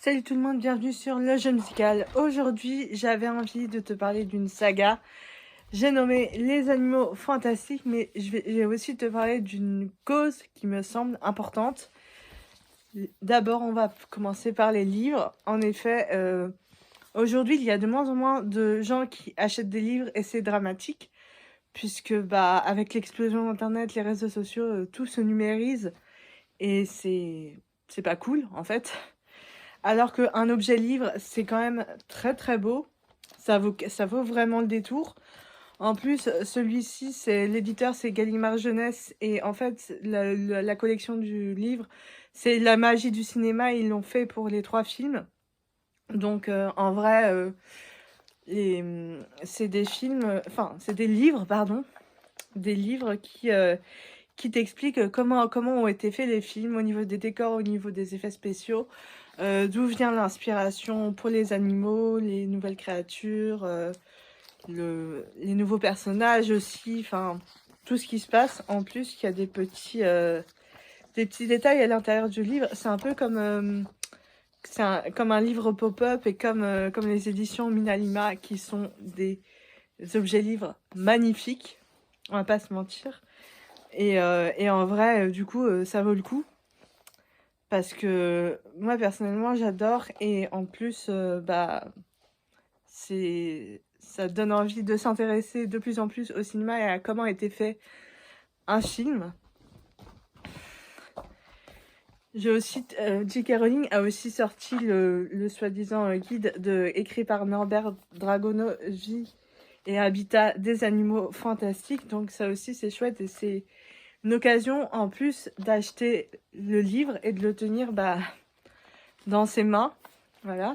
Salut tout le monde, bienvenue sur Le Jeu Musical. Aujourd'hui, j'avais envie de te parler d'une saga. J'ai nommé Les Animaux Fantastiques, mais je vais aussi te parler d'une cause qui me semble importante. D'abord, on va commencer par les livres. En effet, aujourd'hui, il y a de moins en moins de gens qui achètent des livres et c'est dramatique, puisque avec l'explosion d'Internet, les réseaux sociaux, tout se numérise et c'est pas cool en fait. Alors qu'un objet livre, c'est quand même très très beau. Ça vaut vraiment le détour. En plus, celui-ci, l'éditeur, c'est Gallimard Jeunesse. Et en fait, la collection du livre, c'est la magie du cinéma. Ils l'ont fait pour les 3 films. Donc, en vrai, c'est des films, enfin, c'est des livres, pardon. Des livres qui t'expliquent comment ont été faits les films au niveau des décors, au niveau des effets spéciaux. D'où vient l'inspiration pour les animaux, les nouvelles créatures, les nouveaux personnages aussi, enfin tout ce qui se passe. En plus, il y a des petits détails à l'intérieur du livre. C'est un peu comme comme un livre pop-up et comme les éditions Minalima qui sont des objets livres magnifiques. On va pas se mentir. Et en vrai, du coup, ça vaut le coup. Parce que moi, personnellement, j'adore. Et en plus, ça donne envie de s'intéresser de plus en plus au cinéma et à comment a été fait un film. J'ai aussi, J.K. Rowling a aussi sorti le soi-disant guide écrit par Norbert Dragonovic et Habitat des animaux fantastiques. Donc ça aussi, c'est chouette et c'est une occasion en plus d'acheter le livre et de le tenir dans ses mains. Voilà.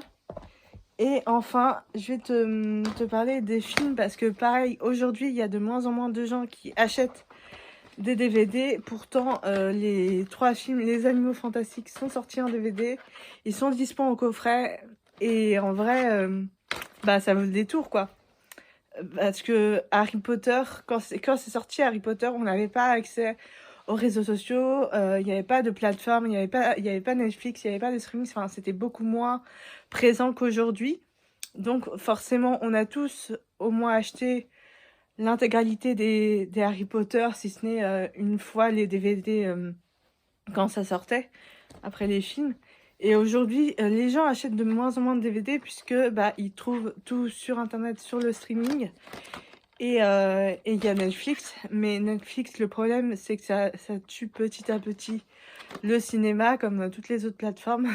Et enfin, je vais te parler des films parce que pareil, aujourd'hui, il y a de moins en moins de gens qui achètent des DVD. Pourtant, les 3 films, Les Animaux Fantastiques, sont sortis en DVD. Ils sont dispo en coffret. Et en vrai, ça vaut le détour, quoi. Parce que Harry Potter, quand c'est sorti Harry Potter, on n'avait pas accès aux réseaux sociaux, il n'y avait pas de plateforme, il n'y avait pas Netflix, il n'y avait pas de streaming, enfin c'était beaucoup moins présent qu'aujourd'hui. Donc forcément, on a tous au moins acheté l'intégralité des Harry Potter, si ce n'est une fois les DVD quand ça sortait, après les films. Et aujourd'hui, les gens achètent de moins en moins de DVD puisque ils trouvent tout sur Internet, sur le streaming. Et il y a Netflix, mais Netflix, le problème, c'est que ça tue petit à petit le cinéma, comme toutes les autres plateformes.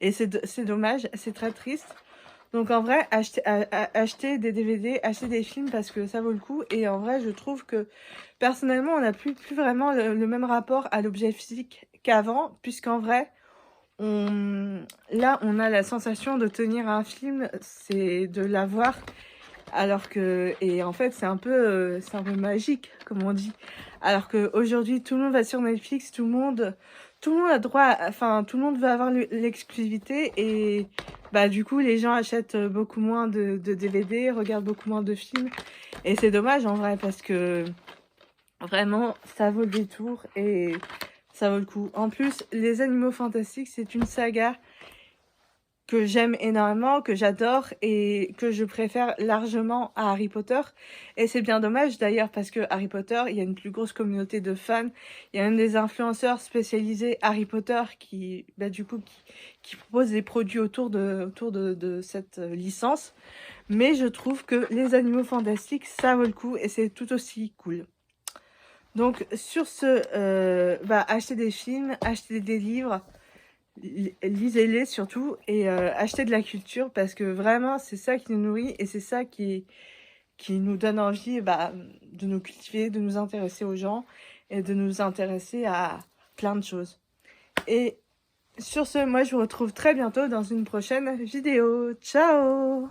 Et c'est dommage, c'est très triste. Donc en vrai, acheter des DVD, acheter des films parce que ça vaut le coup. Et en vrai, je trouve que personnellement, on n'a plus vraiment le même rapport à l'objet physique qu'avant, puisqu'en vrai, là, on a la sensation de tenir un film, c'est de l'avoir. Alors que, et en fait, c'est un peu magique, comme on dit. Alors qu'aujourd'hui, tout le monde va sur Netflix, tout le monde a droit, enfin, tout le monde veut avoir l'exclusivité et du coup, les gens achètent beaucoup moins de DVD, regardent beaucoup moins de films. Et c'est dommage en vrai parce que vraiment, ça vaut le détour et ça vaut le coup. En plus, Les Animaux Fantastiques, c'est une saga que j'aime énormément, que j'adore et que je préfère largement à Harry Potter. Et c'est bien dommage d'ailleurs parce que Harry Potter, il y a une plus grosse communauté de fans. Il y a même des influenceurs spécialisés Harry Potter qui proposent des produits autour de cette licence. Mais je trouve que Les Animaux Fantastiques, ça vaut le coup et c'est tout aussi cool. Donc sur ce, achetez des films, achetez des livres, lisez-les surtout et achetez de la culture parce que vraiment c'est ça qui nous nourrit et c'est ça qui nous donne envie de nous cultiver, de nous intéresser aux gens et de nous intéresser à plein de choses. Et sur ce, moi je vous retrouve très bientôt dans une prochaine vidéo. Ciao!